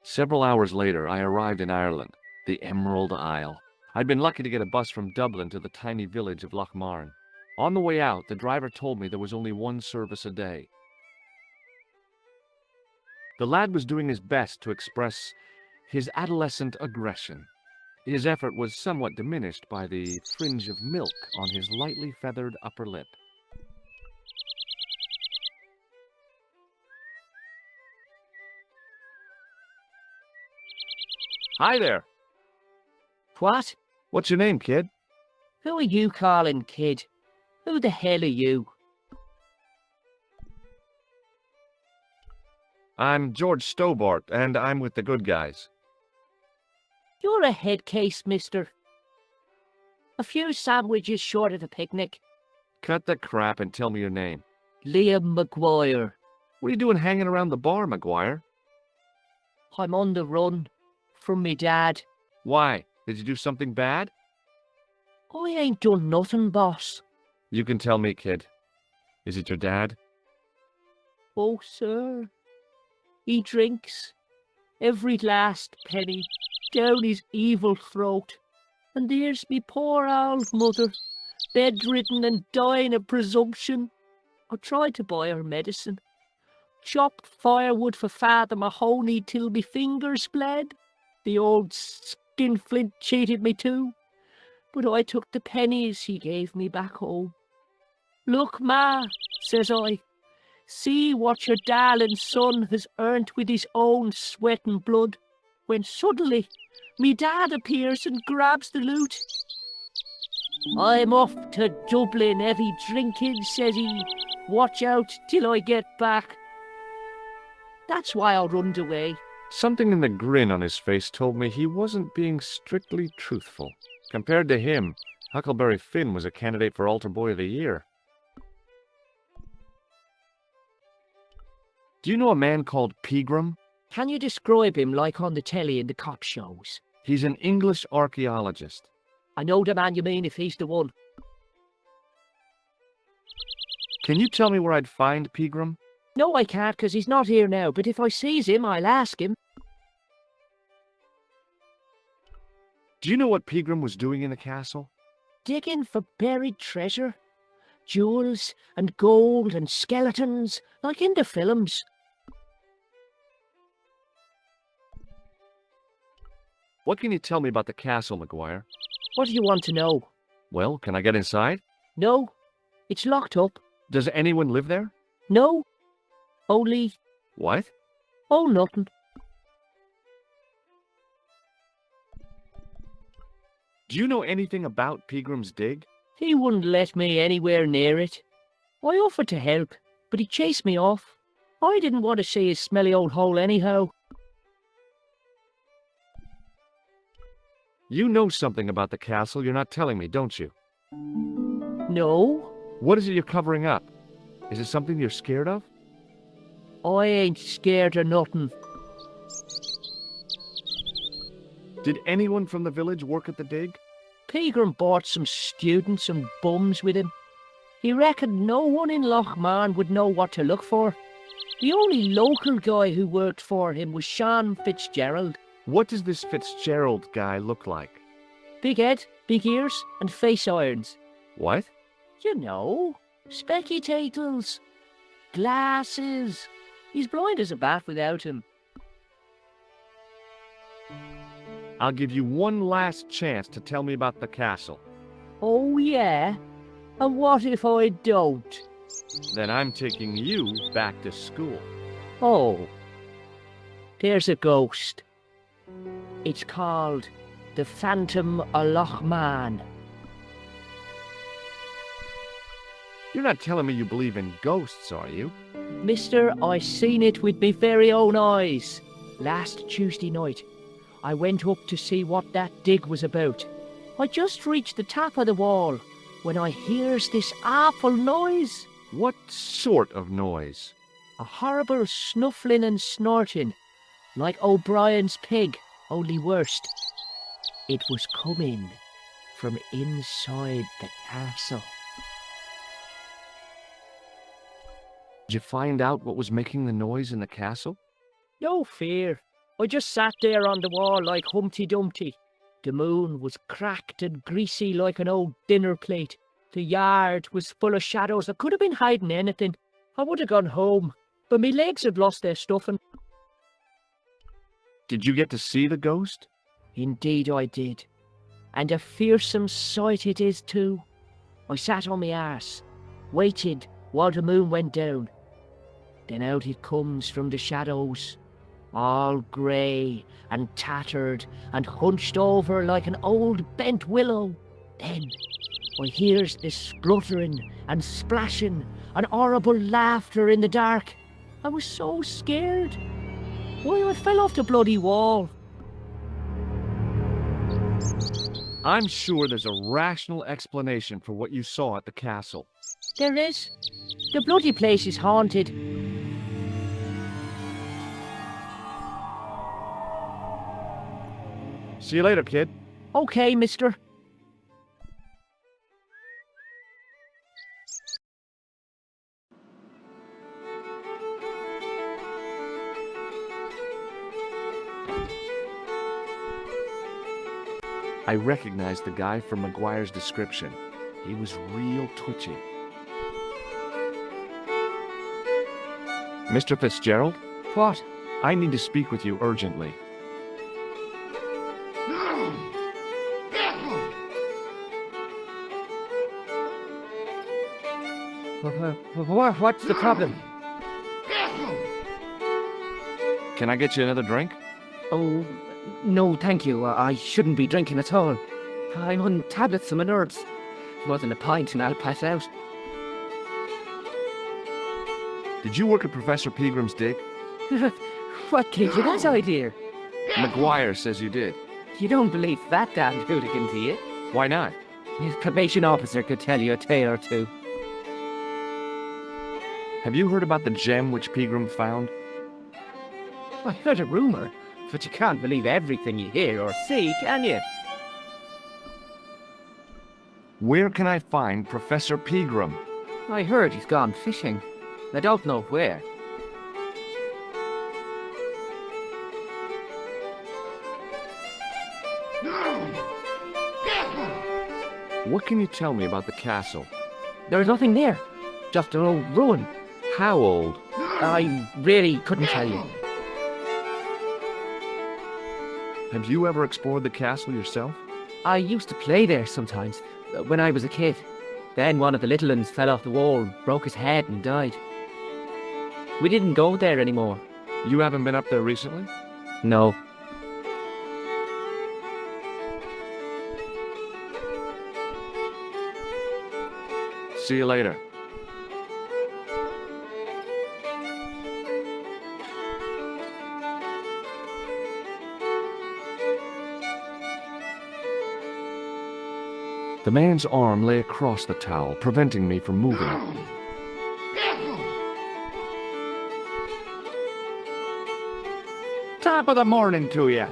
Several hours later, I arrived in Ireland, the Emerald Isle. I'd been lucky to get a bus from Dublin to the tiny village of Lochmarn. On the way out, the driver told me there was only one service a day. The lad was doing his best to express his adolescent aggression. His effort was somewhat diminished by the fringe of milk on his lightly feathered upper lip. Hi there. What? What's your name, kid? Who are you calling kid? Who the hell are you? I'm George Stobbart, and I'm with the good guys. You're a head case, mister. A few sandwiches short of a picnic. Cut the crap and tell me your name. Liam McGuire. What are you doing hanging around the bar, McGuire? I'm on the run from me dad. Why? Did you do something bad? I ain't done nothing, boss. You can tell me, kid. Is it your dad? Oh, sir. He drinks every last penny down his evil throat. And there's me poor old mother, bedridden and dying of presumption. I tried to buy her medicine. Chopped firewood for Father Mahoney till me fingers bled. The old skinflint cheated me too. But I took the pennies he gave me back home. Look, Ma, says I, see what your darling son has earned with his own sweat and blood. When suddenly, me dad appears and grabs the loot. I'm off to Dublin heavy drinking, says he. Watch out till I get back. That's why I runned away. Something in the grin on his face told me he wasn't being strictly truthful. Compared to him, Huckleberry Finn was a candidate for Altar Boy of the Year. Do you know a man called Pegram? Can you describe him like on the telly in the cock shows? He's an English archaeologist. I know the man you mean if he's the one. Can you tell me where I'd find Pegram? No, I can't, 'cause he's not here now, but if I sees him, I'll ask him. Do you know what Pegram was doing in the castle? Digging for buried treasure. Jewels and gold and skeletons, like in the films. What can you tell me about the castle, McGuire? What do you want to know? Well, can I get inside? No, it's locked up. Does anyone live there? No, only... What? Oh, nothing. Do you know anything about Pegram's Dig? He wouldn't let me anywhere near it. I offered to help, but he chased me off. I didn't want to see his smelly old hole anyhow. You know something about the castle you're not telling me, don't you? No, What is it you're covering up? Is it something you're scared of? I ain't scared of nothing. Did anyone from the village work at the dig? Pegram brought some students and bums with him. He reckoned no one in Lochmarn would know what to look for. The only local guy who worked for him was Sean Fitzgerald. What does this Fitzgerald guy look like? Big head, big ears, and face irons. What? You know, spectators, glasses. He's blind as a bat without him. I'll give you one last chance to tell me about the castle. Oh, yeah? And what if I don't? Then I'm taking you back to school. Oh, there's a ghost. It's called the Phantom of Lochmarn. You're not telling me you believe in ghosts, are you? Mister, I seen it with me very own eyes. Last Tuesday night, I went up to see what that dig was about. I just reached the top of the wall when I hears this awful noise. What sort of noise? A horrible snuffling and snorting, like O'Brien's pig, only worst. It was coming from inside the castle. Did you find out what was making the noise in the castle? No fear. I just sat there on the wall like Humpty Dumpty. The moon was cracked and greasy like an old dinner plate. The yard was full of shadows. I could have been hiding anything. I would have gone home, but my legs had lost their stuffing. Did you get to see the ghost? Indeed I did. And a fearsome sight it is too. I sat on my arse, waited while the moon went down. Then out it comes from the shadows, all grey and tattered and hunched over like an old bent willow. Then I hears this spluttering and splashing and horrible laughter in the dark. I was so scared. Why, I fell off the bloody wall. I'm sure there's a rational explanation for what you saw at the castle. There is. The bloody place is haunted. See you later, kid. Okay, mister. I recognized the guy from McGuire's description. He was real twitchy. Mr. Fitzgerald? What? I need to speak with you urgently. What's the problem? Can I get you another drink? Oh, no, thank you. I shouldn't be drinking at all. I'm on tablets for my nerves. More than a pint and I'll pass out. Did you work at Professor Peagram's dig? What gave you that idea? McGuire says you did. You don't believe that damn hooligan, do you? Why not? His probation officer could tell you a tale or two. Have you heard about the gem which Peagram found? I heard a rumour, but you can't believe everything you hear or see, can you? Where can I find Professor Peagram? I heard he's gone fishing. I don't know where. What can you tell me about the castle? There's nothing there. Just an old ruin. How old? I really couldn't tell you. Have you ever explored the castle yourself? I used to play there sometimes, when I was a kid. Then one of the little ones fell off the wall, broke his head and died. We didn't go there anymore. You haven't been up there recently? No. See you later. The man's arm lay across the towel, preventing me from moving. Top of the morning to you.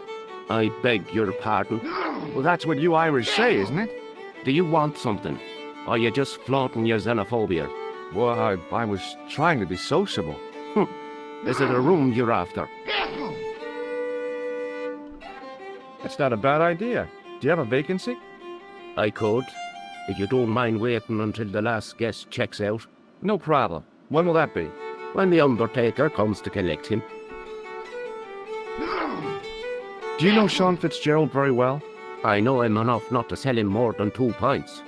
I beg your pardon. Well, that's what you Irish say, isn't it? Do you want something? Or are you just flaunting your xenophobia? Well, I was trying to be sociable. Is it a room you're after? That's not a bad idea. Do you have a vacancy? I could, if you don't mind waiting until the last guest checks out. No problem. When will that be? When the undertaker comes to collect him. Do you know Sean Fitzgerald very well? I know him enough not to sell him more than 2 pints.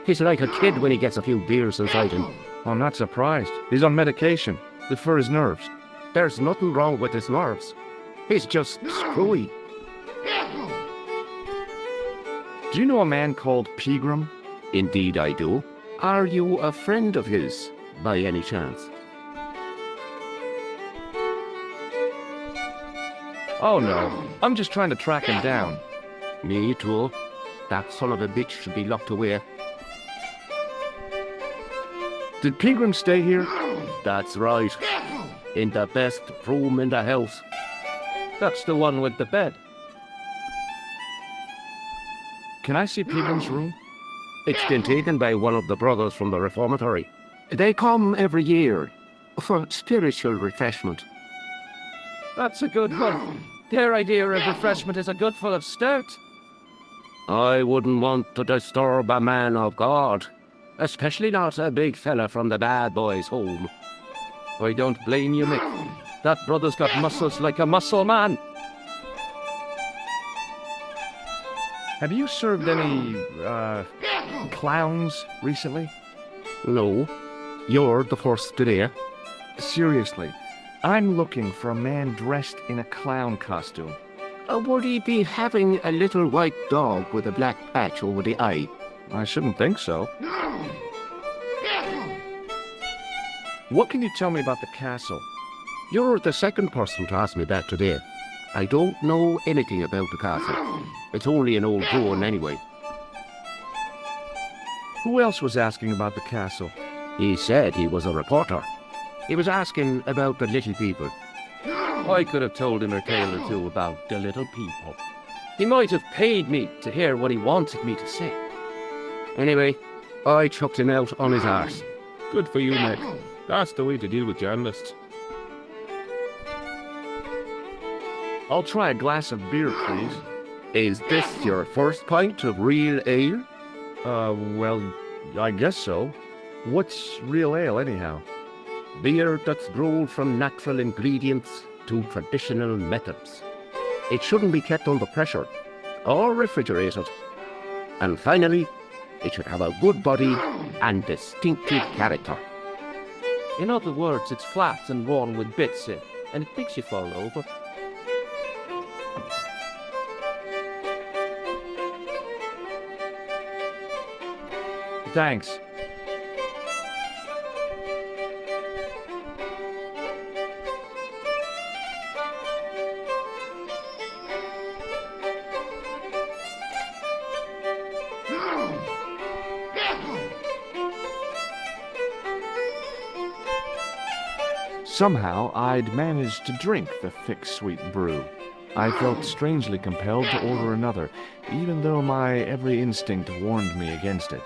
He's like a kid when he gets a few beers inside him. I'm not surprised. He's on medication. It's for his nerves. There's nothing wrong with his nerves. He's just screwy. Do you know a man called Peagram? Indeed I do. Are you a friend of his, by any chance? Oh no, I'm just trying to track him down. Me too. That son of a bitch should be locked away. Did Peagram stay here? That's right. In the best room in the house. That's the one with the bed. Can I see Peagram's room? It's been taken by one of the brothers from the reformatory. They come every year for spiritual refreshment. That's a good one. Their idea of refreshment is a good full of stout. I wouldn't want to disturb a man of God, especially not a big fella from the bad boys' home. I don't blame you, Mick. That brother's got muscles like a muscle man. Have you served any, clowns recently? No, you're the first today. Seriously, I'm looking for a man dressed in a clown costume. Would he be having a little white dog with a black patch over the eye? I shouldn't think so. What can you tell me about the castle? You're the second person to ask me that today. I don't know anything about the castle. It's only an old ruin anyway. Who else was asking about the castle? He said he was a reporter. He was asking about the little people. I could have told him a tale or two about the little people. He might have paid me to hear what he wanted me to say. Anyway, I chucked him out on his arse. Good for you, Nick. That's the way to deal with journalists. I'll try a glass of beer, please. Is this your first pint of real ale? Well, I guess so. What's real ale, anyhow? Beer that's brewed from natural ingredients to traditional methods. It shouldn't be kept under pressure or refrigerated. And finally, it should have a good body and distinctive character. In other words, it's flat and worn with bits in, and it makes you fall over. Thanks. Somehow, I'd managed to drink the thick, sweet brew. I felt strangely compelled to order another, even though my every instinct warned me against it.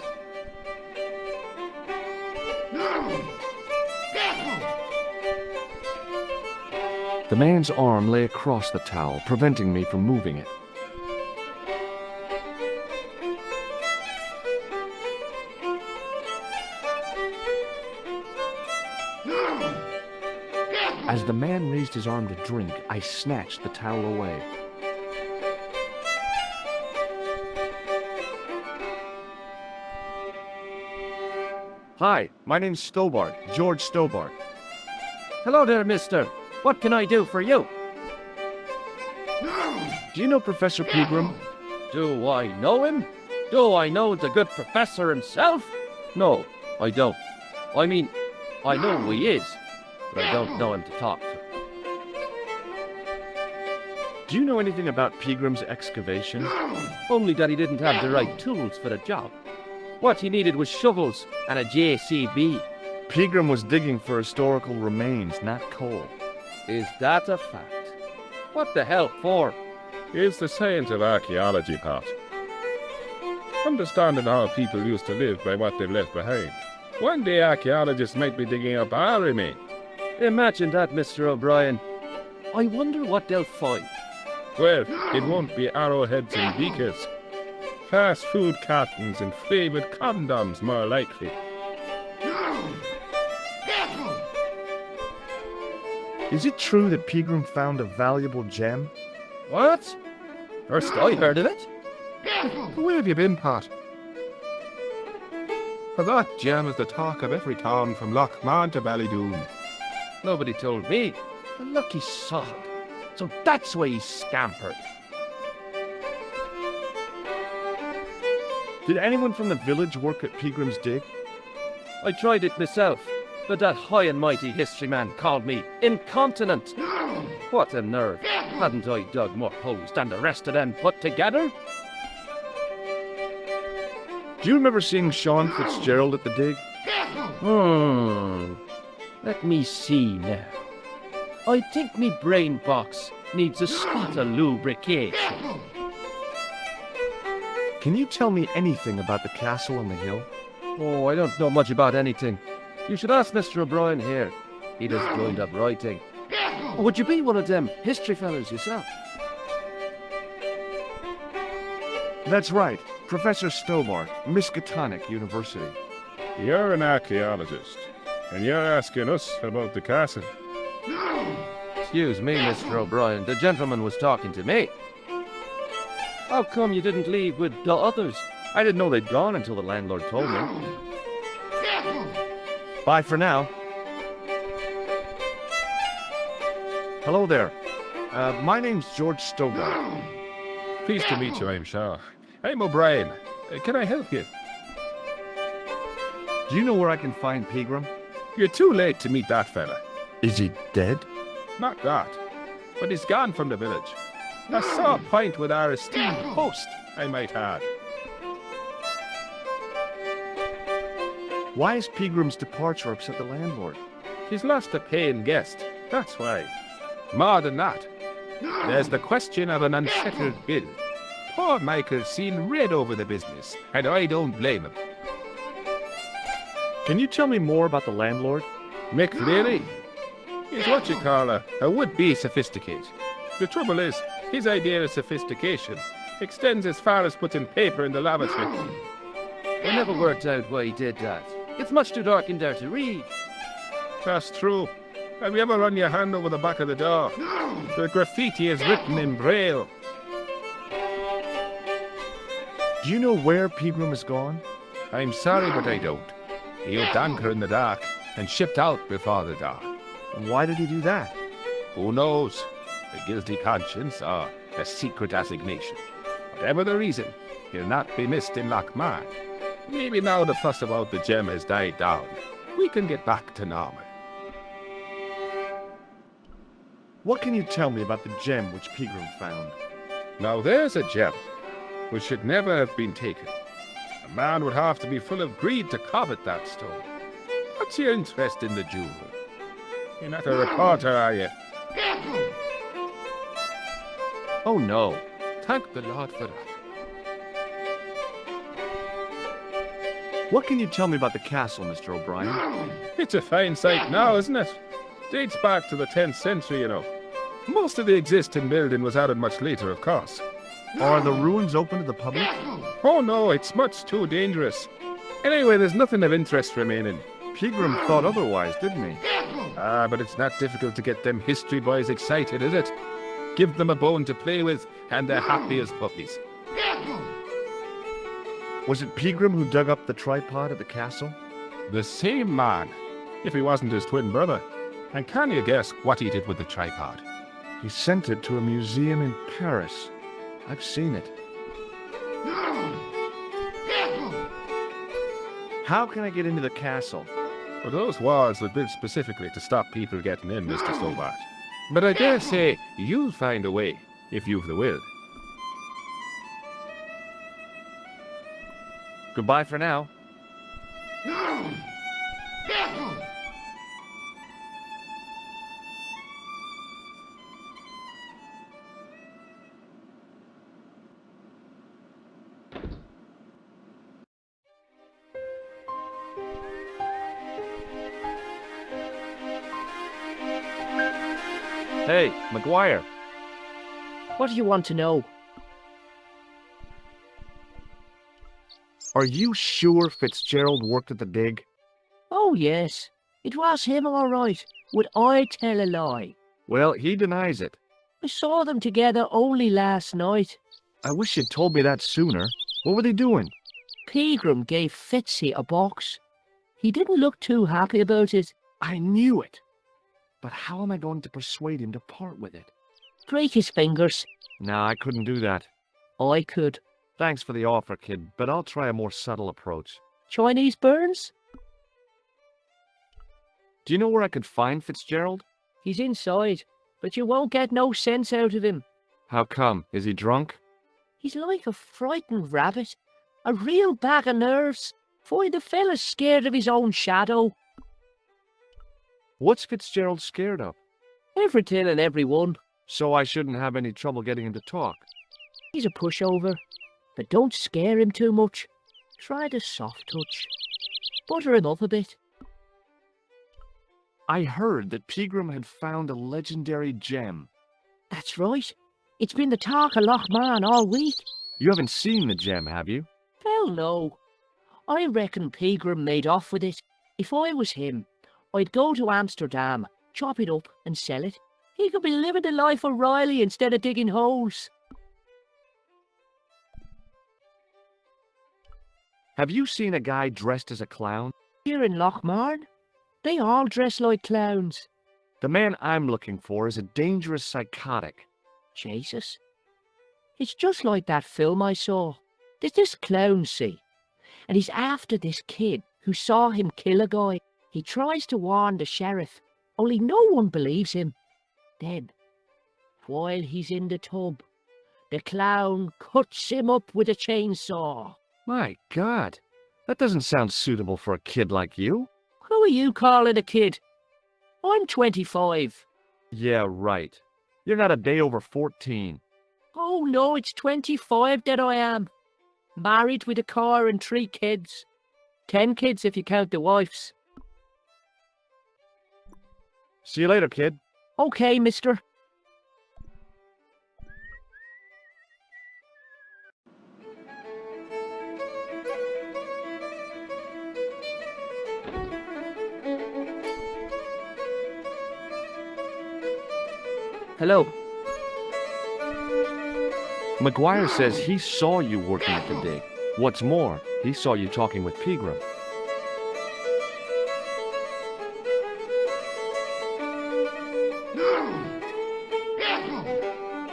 The man's arm lay across the towel, preventing me from moving it. As the man raised his arm to drink, I snatched the towel away. Hi, my name's Stobbart, George Stobbart. Hello there, mister. What can I do for you? Do you know Professor Pegram? Do I know him? Do I know the good professor himself? No, I don't. I mean, I know who he is, but I don't know him to talk to. Do you know anything about Pegram's excavation? Only that he didn't have the right tools for the job. What he needed was shovels and a JCB. Pegram was digging for historical remains, not coal. Is that a fact? What the hell for? It's the science of archaeology, Pat. Understanding how people used to live by what they've left behind. One day archaeologists might be digging up our remains. Imagine that, Mr. O'Brien. I wonder what they'll find. Well, it won't be arrowheads and beakers. Fast food cartons and flavoured condoms, more likely. Is it true that Pegram found a valuable gem? What? First I heard of it. Where have you been, Pat? For that gem is the talk of every town from Lochmarn to Ballydoon. Nobody told me. The lucky sod. So that's why he scampered. Did anyone from the village work at Pegram's dig? I tried it myself, but that high and mighty history man called me incontinent. What a nerve. Hadn't I dug more holes than the rest of them put together? Do you remember seeing Sean Fitzgerald at the dig? Let me see now. I think me brain box needs a spot of lubrication. Can you tell me anything about the castle on the hill? Oh, I don't know much about anything. You should ask Mr. O'Brien here. He does joined up writing. Would you be one of them history fellas yourself? That's right. Professor Stobbart, Miskatonic University. You're an archaeologist, and you're asking us about the castle. Excuse me, Mr. O'Brien. The gentleman was talking to me. How come you didn't leave with the others? I didn't know they'd gone until the landlord told me. Bye for now. Hello there. My name's George Stobbart. Pleased to meet you, I'm sure. I'm O'Brien. Can I help you? Do you know where I can find Pegram? You're too late to meet that fella. Is he dead? Not that, but he's gone from the village. A sore point with our esteemed host, I might add. Why is Pegram's departure upset the landlord? He's lost a paying guest, that's why. More than that, there's the question of an unsettled bill. Poor Michael's seen red over the business, and I don't blame him. Can you tell me more about the landlord? Mick Leary? He's what you call a would-be sophisticate. The trouble is, his idea of sophistication extends as far as putting paper in the lavatory. I never worked out why he did that. It's much too dark in there to read. That's true. Have you ever run your hand over the back of the door? The graffiti is written in Braille. Do you know where Pegram has gone? I'm sorry, but I don't. He upped anchor in the dark and shipped out before the dawn. And why did he do that? Who knows? A guilty conscience or a secret assignation. Whatever the reason, he'll not be missed in Lochmarn. Maybe now the fuss about the gem has died down, we can get back to normal. What can you tell me about the gem which Pegram found? Now there's a gem which should never have been taken. A man would have to be full of greed to covet that stone. What's your interest in the jewel? You're not a reporter, are you? Oh no. Thank the Lord for that. What can you tell me about the castle, Mr. O'Brien? It's a fine sight now, isn't it? Dates back to the 10th century, you know. Most of the existing building was added much later, of course. Are the ruins open to the public? Oh no, it's much too dangerous. Anyway, there's nothing of interest remaining. Pegram thought otherwise, didn't he? Ah, but it's not difficult to get them history boys excited, is it? Give them a bone to play with, and they're happy as puppies. Was it Pegram who dug up the tripod at the castle? The same man, if he wasn't his twin brother. And can you guess what he did with the tripod? He sent it to a museum in Paris. I've seen it. How can I get into the castle? Well, those walls were built specifically to stop people getting in, Mr. Stobbart. But I dare say you'll find a way, if you've the will. Goodbye for now. Hey, McGuire. What do you want to know? Are you sure Fitzgerald worked at the dig? Oh, yes. It was him, all right. Would I tell a lie? Well, he denies it. I saw them together only last night. I wish you'd told me that sooner. What were they doing? Pegram gave Fitzy a box. He didn't look too happy about it. I knew it. But how am I going to persuade him to part with it? Break his fingers. No, I couldn't do that. I could. Thanks for the offer, kid, but I'll try a more subtle approach. Chinese burns? Do you know where I could find Fitzgerald? He's inside, but you won't get no sense out of him. How come? Is he drunk? He's like a frightened rabbit. A real bag of nerves. Find the fella's scared of his own shadow. What's Fitzgerald scared of? Everything and everyone. So I shouldn't have any trouble getting him to talk. He's a pushover, but don't scare him too much. Try the soft touch. Butter him up a bit. I heard that Pegram had found a legendary gem. That's right. It's been the talk of Lochmarn all week. You haven't seen the gem, have you? Hell no. I reckon Pegram made off with it. If I was him, I'd go to Amsterdam, chop it up and sell it. He could be living the life of Riley instead of digging holes. Have you seen a guy dressed as a clown? Here in Lochmarn, they all dress like clowns. The man I'm looking for is a dangerous psychotic. Jesus. It's just like that film I saw. There's this clown, see, and he's after this kid who saw him kill a guy. He tries to warn the sheriff, only no one believes him. Then, while he's in the tub, the clown cuts him up with a chainsaw. My God, that doesn't sound suitable for a kid like you. Who are you calling a kid? I'm 25. Yeah, right. You're not a day over 14. Oh no, it's 25 that I am. Married with a car and 3 kids. 10 kids if you count the wives. See you later, kid. Okay, mister. Hello. McGuire says he saw you working at the dig. What's more, he saw you talking with Pegram.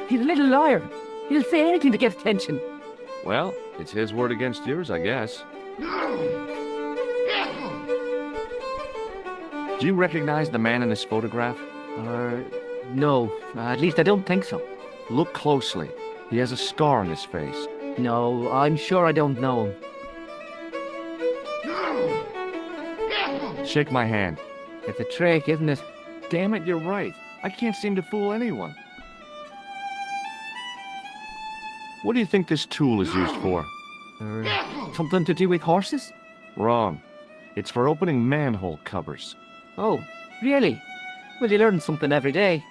He's a little liar. He'll say anything to get attention. Well, it's his word against yours, I guess. Do you recognize the man in this photograph? No, at least I don't think so. Look closely. He has a scar on his face. No, I'm sure I don't know him. Shake my hand. It's a trick, isn't it? Damn it, you're right. I can't seem to fool anyone. What do you think this tool is used for? Something to do with horses? Wrong. It's for opening manhole covers. Oh, really? Well, you learn something every day.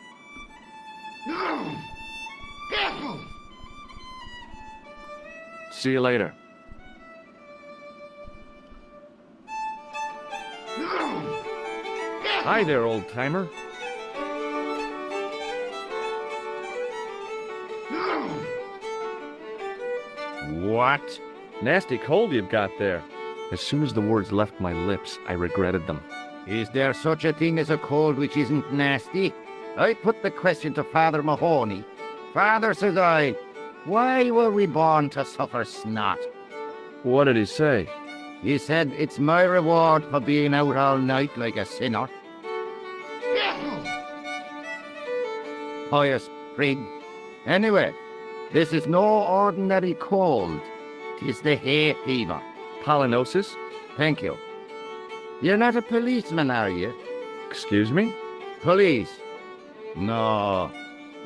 See you later. Hi there, old-timer. What? Nasty cold you've got there. As soon as the words left my lips, I regretted them. Is there such a thing as a cold which isn't nasty? I put the question to Father Mahoney. Father, says I, why were we born to suffer snot? What did he say? He said, it's my reward for being out all night like a sinner. Pious prig. Anyway, this is no ordinary cold. 'Tis the hay fever. Pollinosis? Thank you. You're not a policeman, are you? Excuse me? Police? No,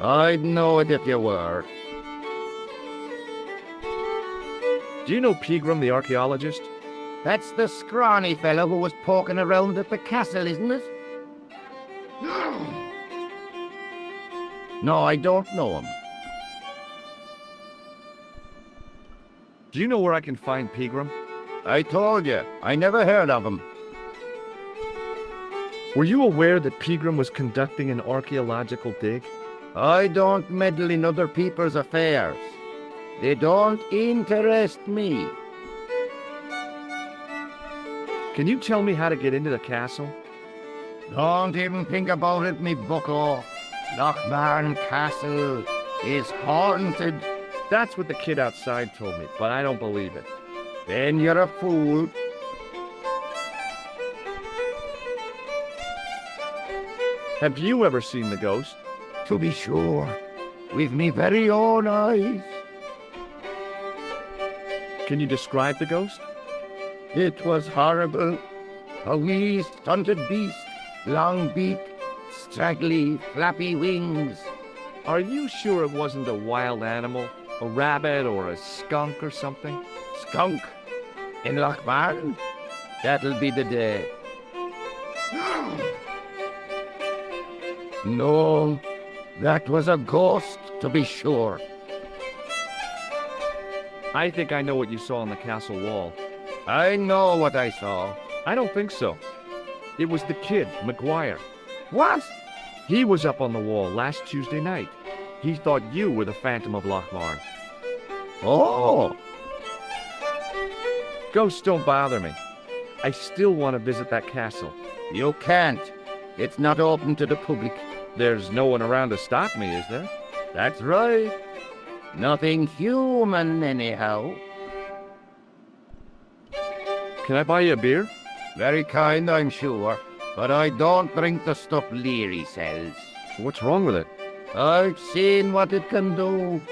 I'd know it if you were. Do you know Pegram, the archaeologist? That's the scrawny fellow who was poking around at the castle, isn't it? No, I don't know him. Do you know where I can find Pegram? I told you, I never heard of him. Were you aware that Pegram was conducting an archaeological dig? I don't meddle in other people's affairs. They don't interest me. Can you tell me how to get into the castle? Don't even think about it, me bucko. Lochmarn Castle is haunted. That's what the kid outside told me, but I don't believe it. Then you're a fool. Have you ever seen the ghost? To be sure, with me very own eyes. Can you describe the ghost? It was horrible. A wee stunted beast, long beak, straggly, flappy wings. Are you sure it wasn't a wild animal? A rabbit or a skunk or something? Skunk in Lochmarn? That'll be the day. No, that was a ghost, to be sure. I think I know what you saw on the castle wall. I know what I saw. I don't think so. It was the kid, McGuire. What? He was up on the wall last Tuesday night. He thought you were the Phantom of Lochmarn. Oh! Ghosts don't bother me. I still want to visit that castle. You can't. It's not open to the public. There's no one around to stop me, is there? That's right. Nothing human, anyhow. Can I buy you a beer? Very kind, I'm sure. But I don't drink the stuff Leary sells. What's wrong with it? I've seen what it can do.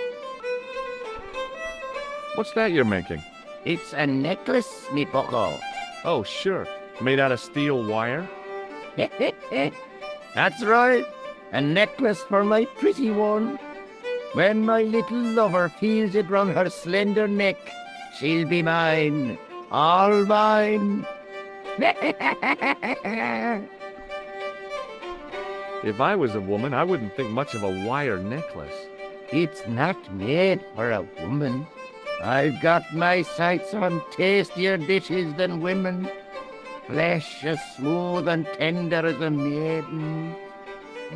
What's that you're making? It's a necklace, me bucko. Oh, sure. Made out of steel wire? That's right. A necklace for my pretty one. When my little lover feels it round her slender neck, she'll be mine. All mine. If I was a woman, I wouldn't think much of a wire necklace. It's not made for a woman. I've got my sights on tastier dishes than women. Flesh as smooth and tender as a maiden.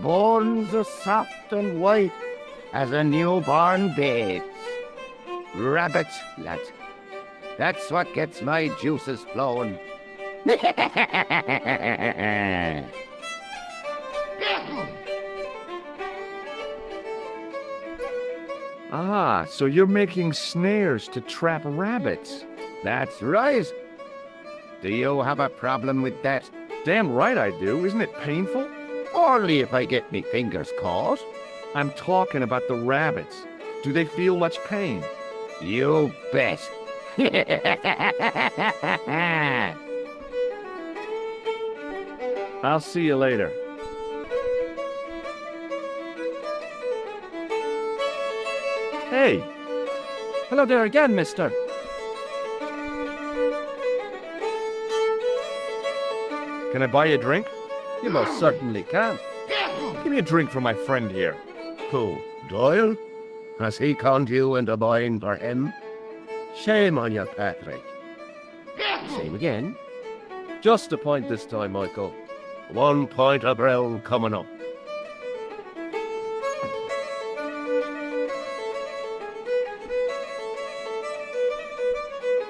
Bones as soft and white as a newborn babe's. Rabbit, lad. That's what gets my juices flowing. Ah, so you're making snares to trap rabbits. That's right. Do you have a problem with that? Damn right I do. Isn't it painful? Only if I get me fingers caught. I'm talking about the rabbits. Do they feel much pain? You bet. I'll see you later. Hey, Hello there again, mister. can I buy you a drink? You most certainly can. Give me a drink for my friend here. Who, Doyle? Has he conned you into buying for him? Shame on you, Patrick. Same again. Just a point this time, Michael. 1 point of brown coming up.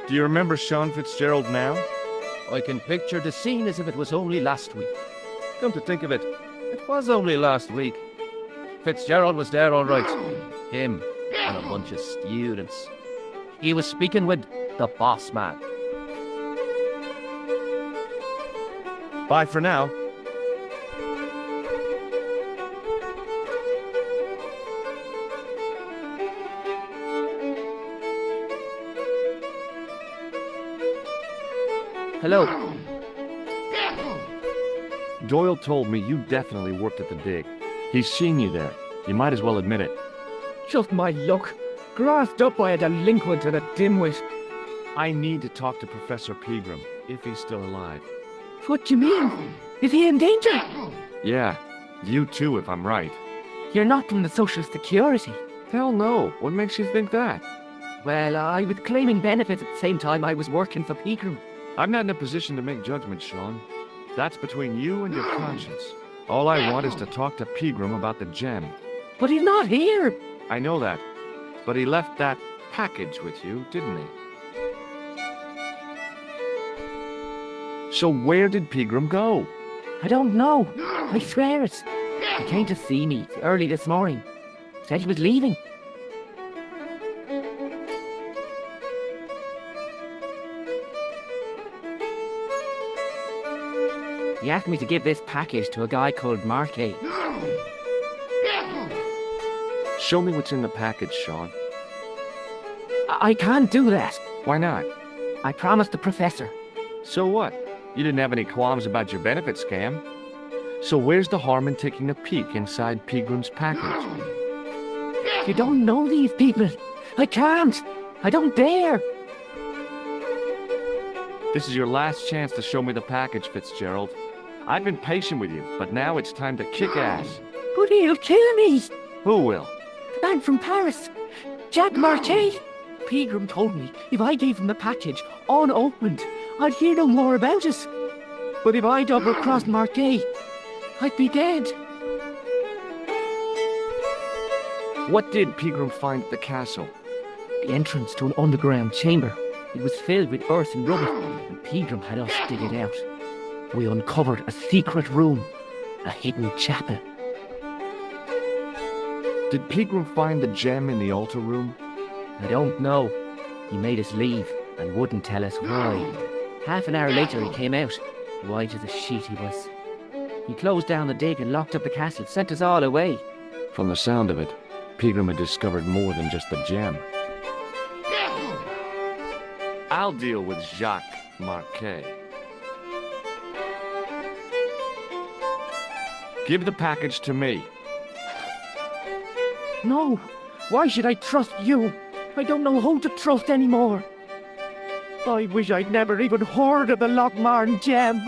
Do you remember Sean Fitzgerald now? I can picture the scene as if it was only last week. Come to think of it, it was only last week. Fitzgerald was there all right. Him and a bunch of students. He was speaking with the boss man. Bye for now. Hello. Doyle told me you definitely worked at the dig. He's seen you there. You might as well admit it. Just my luck. Grasped up by a delinquent and a dimwit. I need to talk to Professor Pegram, if he's still alive. What do you mean? Is he in danger? Yeah, you too, if I'm right. You're not from the Social Security. Hell no. What makes you think that? Well, I was claiming benefits at the same time I was working for Pegram. I'm not in a position to make judgments, Sean. That's between you and your conscience. All I want is to talk to Pegram about the gem. But he's not here. I know that. But he left that package with you, didn't he? So where did Pegram go? I don't know. I swear it. He came to see me early this morning. Said he was leaving. He asked me to give this package to a guy called Marquet. Show me what's in the package, Sean. I can't do that. Why not? I promised the professor. So what? You didn't have any qualms about your benefit scam. So where's the harm in taking a peek inside Pegram's package? You don't know these people. I can't. I don't dare. This is your last chance to show me the package, Fitzgerald. I've been patient with you, but now it's time to kick ass. But he'll kill me. Who will? The man from Paris. Jack Marquet. Pegram told me if I gave him the package unopened, I'd hear no more about it. But if I double-crossed Marquet, I'd be dead. What did Pegram find at the castle? The entrance to an underground chamber. It was filled with earth and rubble, and Pegram had us dig it out. We uncovered a secret room, a hidden chapel. Did Pegram find the gem in the altar room? I don't know. He made us leave and wouldn't tell us why. Half an hour later he came out, white as a sheet he was. He closed down the dig and locked up the castle, sent us all away. From the sound of it, Pegram had discovered more than just the gem. I'll deal with Jacques Marquet. Give the package to me. No, why should I trust you? I don't know who to trust anymore. I wish I'd never even heard of the Lochmarn gem.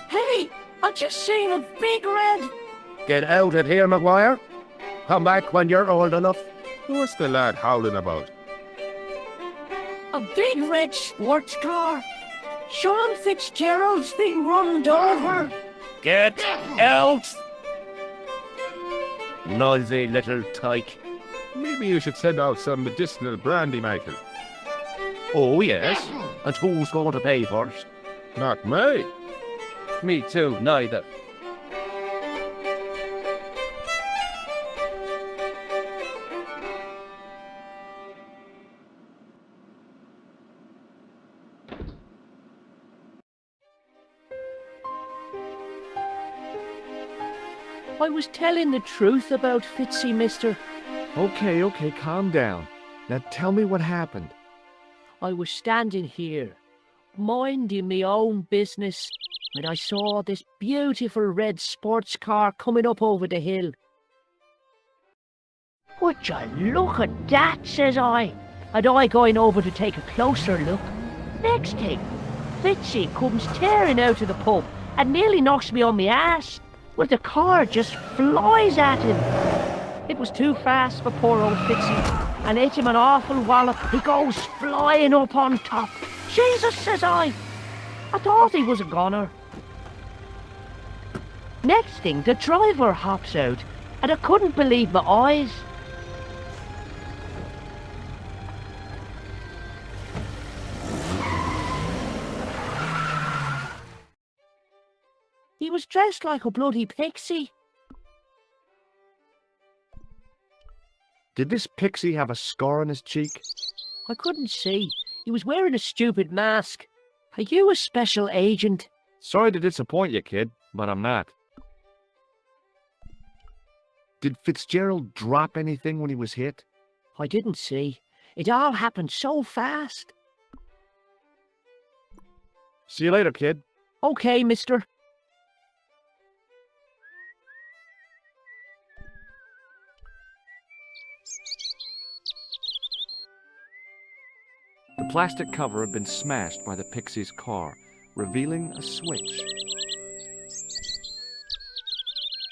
Hey, I just seen a big red. Get out of here, Maguire. Come back when you're old enough. What's the lad howling about? A big red sports car. Sean Fitzgerald's been runned over. Get out! Noisy little tyke. Maybe you should send out some medicinal brandy, Michael. Oh, yes. And who's going to pay first? Not me. Me too, neither. I was telling the truth about Fitzy, mister. Okay, calm down. Now tell me what happened. I was standing here, minding my own business, when I saw this beautiful red sports car coming up over the hill. Would you look at that, says I. And I going over to take a closer look. Next thing, Fitzy comes tearing out of the pub and nearly knocks me on my ass. Well, the car just flies at him. It was too fast for poor old Fitzy, and hit him an awful wallop. He goes flying up on top. Jesus, says I thought he was a goner. Next thing, the driver hops out, and I couldn't believe my eyes. He was dressed like a bloody pixie. Did this pixie have a scar on his cheek? I couldn't see. He was wearing a stupid mask. Are you a special agent? Sorry to disappoint you, kid, but I'm not. Did Fitzgerald drop anything when he was hit? I didn't see. It all happened so fast. See you later, kid. Okay, mister. The plastic cover had been smashed by the pixie's car, revealing a switch.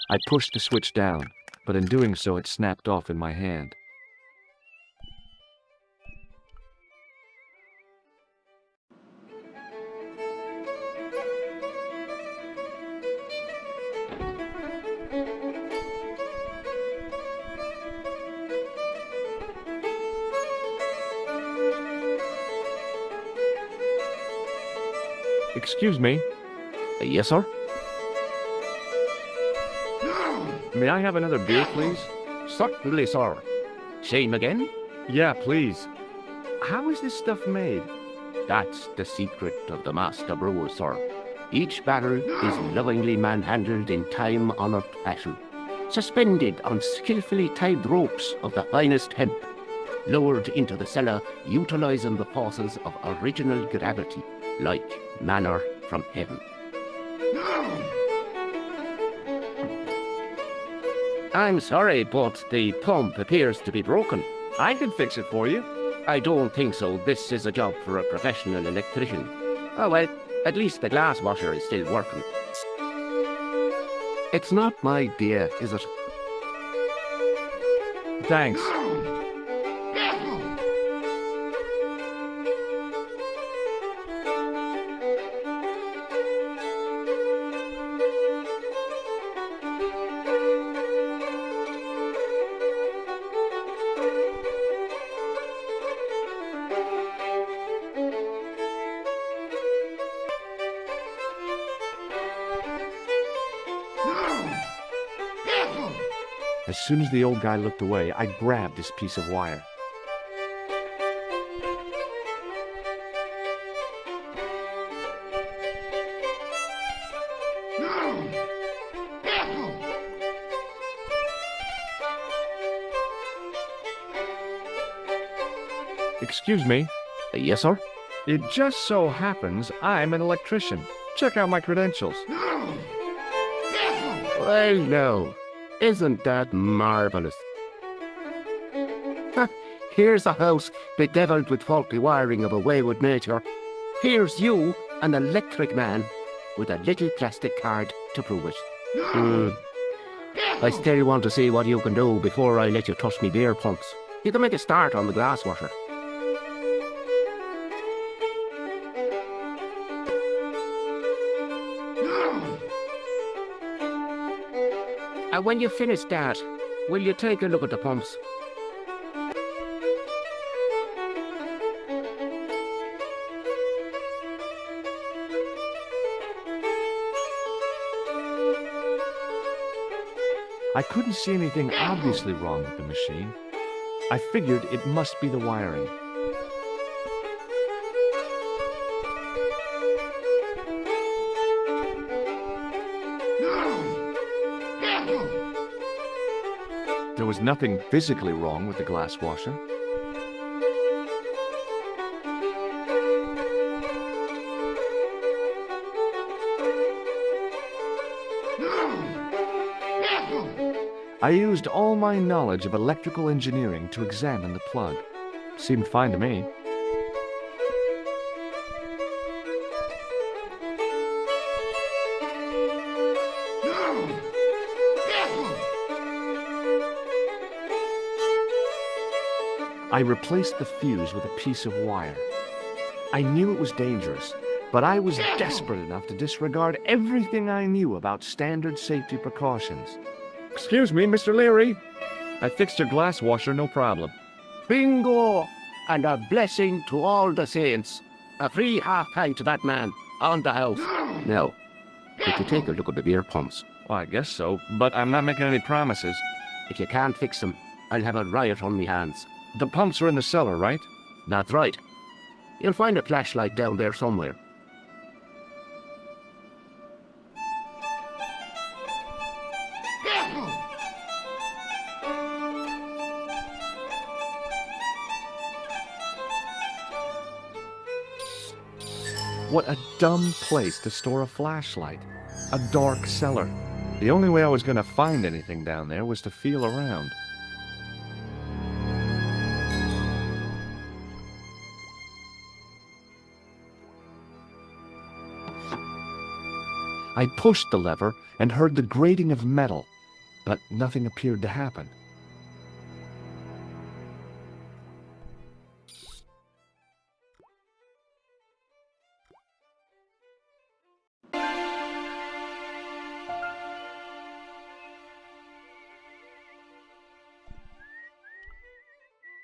I pushed the switch down, but in doing so it snapped off in my hand. Excuse me. Yes, sir? May I have another beer, please? Certainly, sir. Same again? Yeah, please. How is this stuff made? That's the secret of the master brewer, sir. Each barrel is lovingly manhandled in time-honored fashion, suspended on skillfully tied ropes of the finest hemp, lowered into the cellar utilizing the forces of original gravity, like manna from heaven. I'm sorry, but the pump appears to be broken. I can fix it for you. I don't think so. This is a job for a professional electrician. Oh well, at least the glass washer is still working. It's not my idea, is it? Thanks. As soon as the old guy looked away, I grabbed this piece of wire. Excuse me. Yes, sir? It just so happens I'm an electrician. Check out my credentials. Well, no. Isn't that marvellous? Here's a house bedeviled with faulty wiring of a wayward nature. Here's you, an electric man, with a little plastic card to prove it. I still want to see what you can do before I let you touch me beer pumps. You can make a start on the glass washer. And when you finish that, will you take a look at the pumps? I couldn't see anything obviously wrong with the machine. I figured it must be the wiring. There was nothing physically wrong with the glass washer. I used all my knowledge of electrical engineering to examine the plug. Seemed fine to me. I replaced the fuse with a piece of wire. I knew it was dangerous, but I was desperate enough to disregard everything I knew about standard safety precautions. Excuse me, Mr. Leary. I fixed your glass washer, no problem. Bingo! And a blessing to all the saints. A free half-pint to that man, on the house. Now, could you take a look at the beer pumps? Well, I guess so, but I'm not making any promises. If you can't fix them, I'll have a riot on me hands. The pumps are in the cellar, right? That's right. You'll find a flashlight down there somewhere. What a dumb place to store a flashlight. A dark cellar. The only way I was going to find anything down there was to feel around. I pushed the lever and heard the grating of metal, but nothing appeared to happen.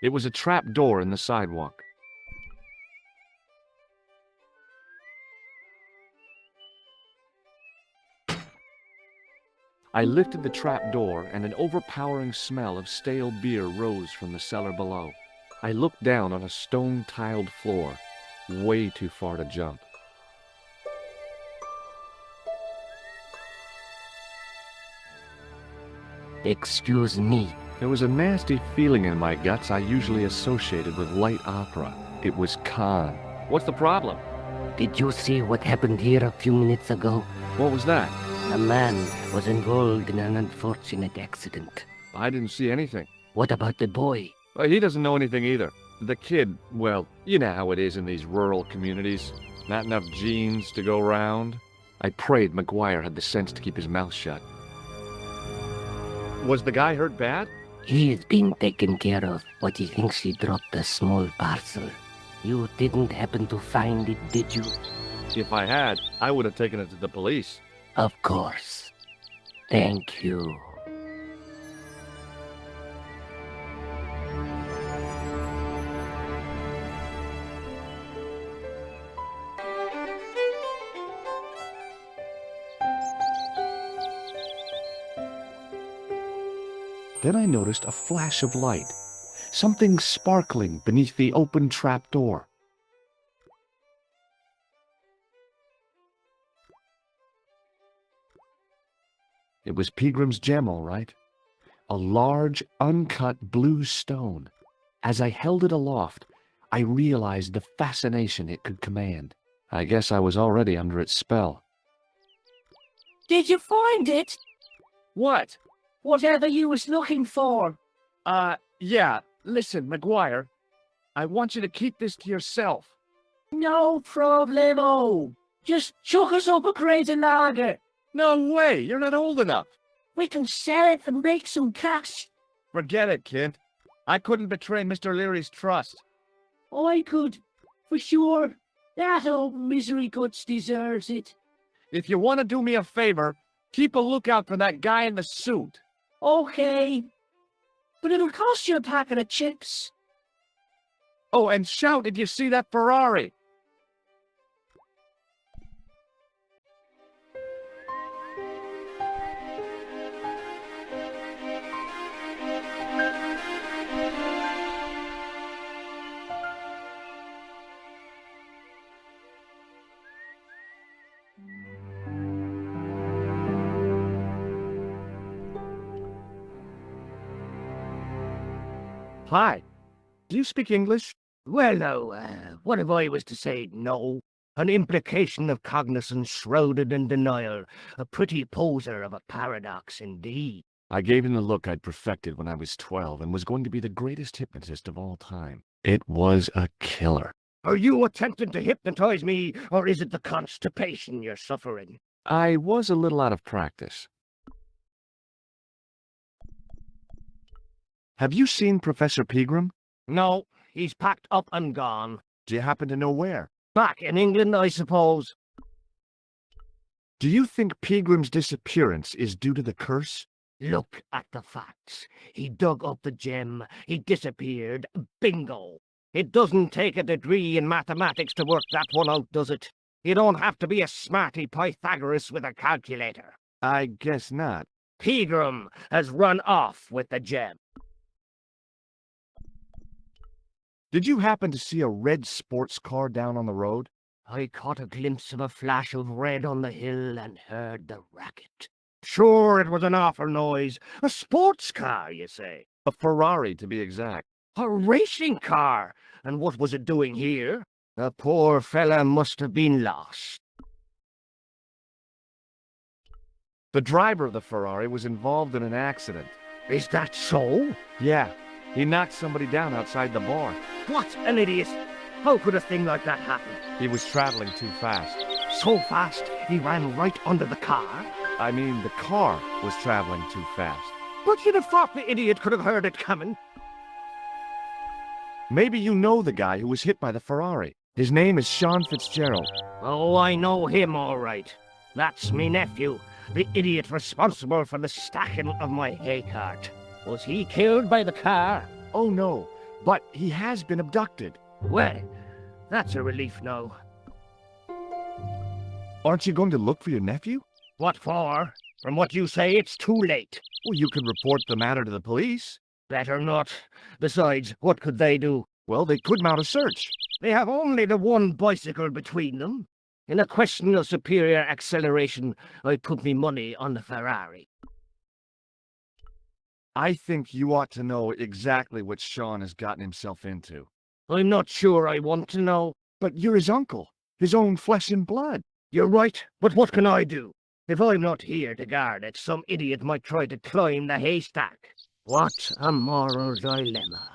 It was a trap door in the sidewalk. I lifted the trap door and an overpowering smell of stale beer rose from the cellar below. I looked down on a stone-tiled floor, way too far to jump. Excuse me. There was a nasty feeling in my guts I usually associated with light opera. It was Khan. What's the problem? Did you see what happened here a few minutes ago? What was that? A man was involved in an unfortunate accident. I didn't see anything. What about the boy? Well, he doesn't know anything either. The kid, well, you know how it is in these rural communities. Not enough genes to go round. I prayed McGuire had the sense to keep his mouth shut. Was the guy hurt bad? He is being taken care of, but he thinks he dropped a small parcel. You didn't happen to find it, did you? If I had, I would have taken it to the police. Of course. Thank you. Then I noticed a flash of light. Something sparkling beneath the open trap door. It was Peagram's gem, all right. A large, uncut blue stone. As I held it aloft, I realized the fascination it could command. I guess I was already under its spell. Did you find it? What? Whatever you was looking for. Yeah. Listen, McGuire, I want you to keep this to yourself. No problemo. Just chuck us up a crate of lager. No way, you're not old enough. We can sell it and make some cash. Forget it, kid. I couldn't betray Mr. Leary's trust. I could, for sure. That old misery guts deserves it. If you want to do me a favor, keep a lookout for that guy in the suit. Okay. But it'll cost you a packet of chips. Oh, and shout if you see that Ferrari. Hi. Do you speak English? Well, now, what if I was to say no? An implication of cognizance shrouded in denial. A pretty poser of a paradox indeed. I gave him the look I'd perfected when I was 12 and was going to be the greatest hypnotist of all time. It was a killer. Are you attempting to hypnotize me, or is it the constipation you're suffering? I was a little out of practice. Have you seen Professor Pegram? No, he's packed up and gone. Do you happen to know where? Back in England, I suppose. Do you think Pegram's disappearance is due to the curse? Look at the facts. He dug up the gem. He disappeared. Bingo. It doesn't take a degree in mathematics to work that one out, does it? You don't have to be a smarty Pythagoras with a calculator. I guess not. Pegram has run off with the gem. Did you happen to see a red sports car down on the road? I caught a glimpse of a flash of red on the hill and heard the racket. Sure, it was an awful noise. A sports car, you say? A Ferrari, to be exact. A racing car? And what was it doing here? The poor fella must have been lost. The driver of the Ferrari was involved in an accident. Is that so? Yeah, he knocked somebody down outside the bar. What an idiot! How could a thing like that happen? He was traveling too fast. So fast, he ran right under the car? I mean, the car was traveling too fast. But you'd have thought the idiot could have heard it coming. Maybe you know the guy who was hit by the Ferrari. His name is Sean Fitzgerald. Oh, I know him all right. That's me nephew, the idiot responsible for the stacking of my hay cart. Was he killed by the car? Oh no, but he has been abducted. Well, that's a relief now. Aren't you going to look for your nephew? What for? From what you say, it's too late. Well, you can report the matter to the police. Better not. Besides, what could they do? Well, they could mount a search. They have only the one bicycle between them. In a question of superior acceleration, I'd put me money on the Ferrari. I think you ought to know exactly what Sean has gotten himself into. I'm not sure I want to know. But you're his uncle, his own flesh and blood. You're right, but what can I do? If I'm not here to guard it, some idiot might try to climb the haystack. What a moral dilemma.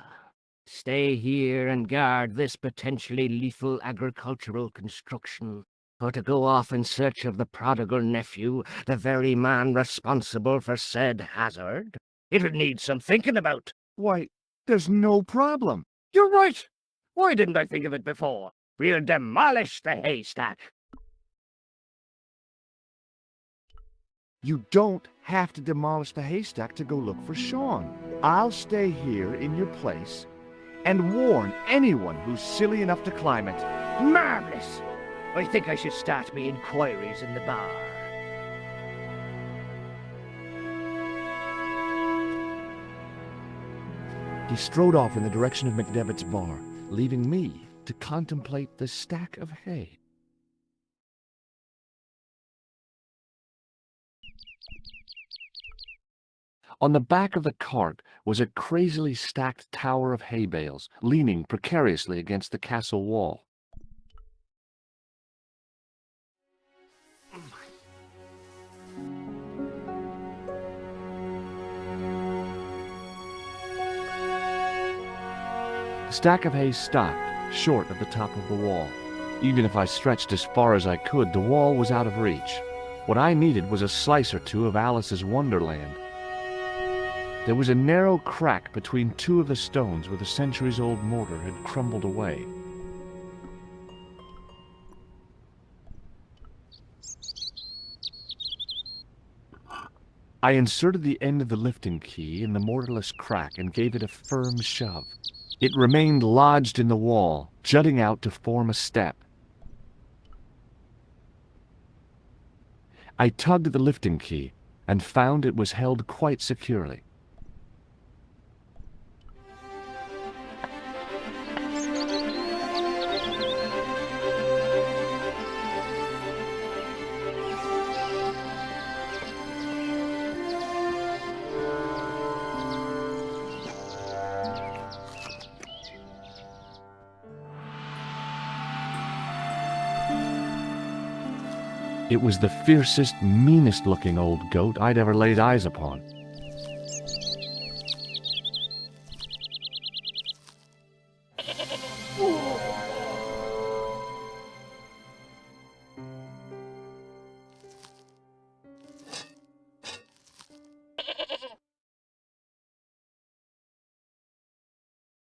Stay here and guard this potentially lethal agricultural construction, or to go off in search of the prodigal nephew, the very man responsible for said hazard? It'll need some thinking about. Why, there's no problem. You're right. Why didn't I think of it before? We'll demolish the haystack. You don't have to demolish the haystack to go look for Sean. I'll stay here in your place and warn anyone who's silly enough to climb it. Marvelous. I think I should start me inquiries in the bar. He strode off in the direction of McDevitt's bar, leaving me to contemplate the stack of hay. On the back of the cart was a crazily stacked tower of hay bales, leaning precariously against the castle wall. The stack of hay stopped short of the top of the wall. Even if I stretched as far as I could, the wall was out of reach. What I needed was a slice or two of Alice's Wonderland. There was a narrow crack between two of the stones where the centuries-old mortar had crumbled away. I inserted the end of the lifting key in the mortarless crack and gave it a firm shove. It remained lodged in the wall, jutting out to form a step. I tugged at the lifting key and found it was held quite securely. It was the fiercest, meanest-looking old goat I'd ever laid eyes upon.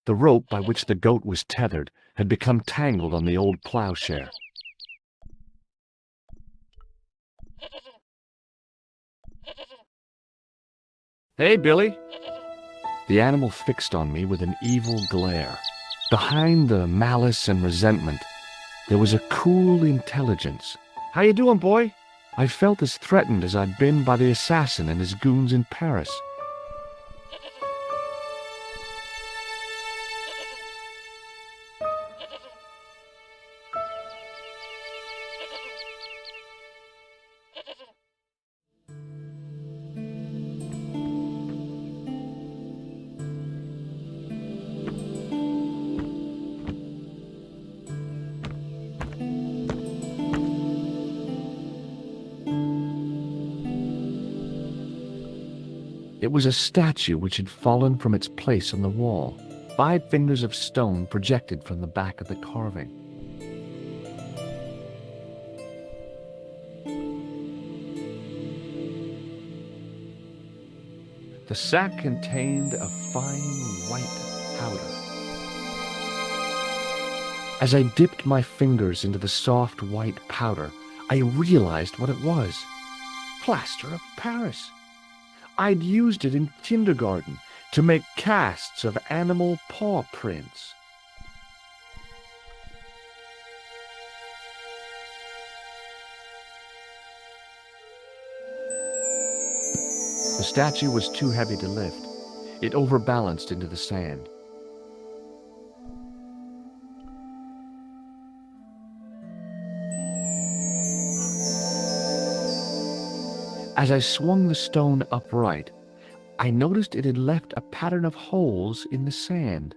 The rope by which the goat was tethered had become tangled on the old plowshare. "Hey, Billy!" The animal fixed on me with an evil glare. Behind the malice and resentment, there was a cool intelligence. "How you doing, boy?" I felt as threatened as I'd been by the assassin and his goons in Paris. It was a statue which had fallen from its place on the wall. 5 fingers of stone projected from the back of the carving. The sack contained a fine white powder. As I dipped my fingers into the soft white powder, I realized what it was. Plaster of Paris. I'd used it in kindergarten to make casts of animal paw prints. The statue was too heavy to lift. It overbalanced into the sand. As I swung the stone upright, I noticed it had left a pattern of holes in the sand.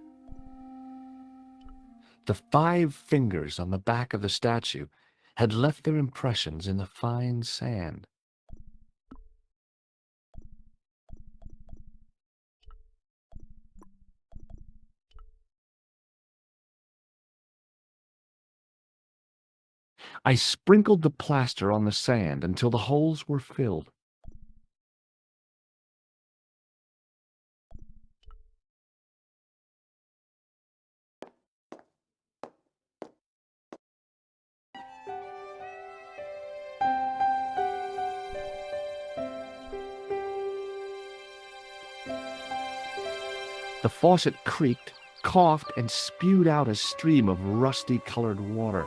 The 5 fingers on the back of the statue had left their impressions in the fine sand. I sprinkled the plaster on the sand until the holes were filled. The faucet creaked, coughed, and spewed out a stream of rusty-colored water.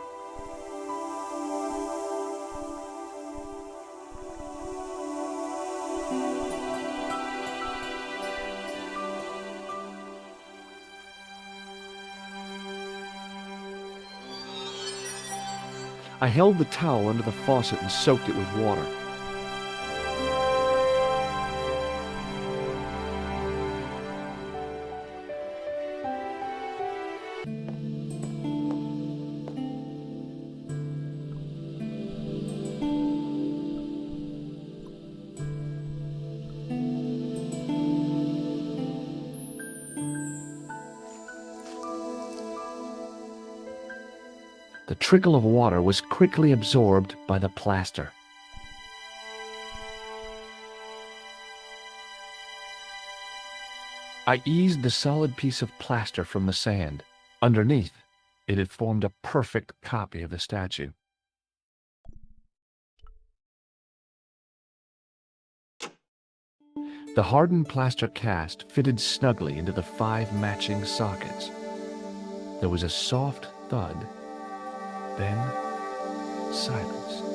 I held the towel under the faucet and soaked it with water. The trickle of water was quickly absorbed by the plaster. I eased the solid piece of plaster from the sand. Underneath, it had formed a perfect copy of the statue. The hardened plaster cast fitted snugly into the 5 matching sockets. There was a soft thud, then silence.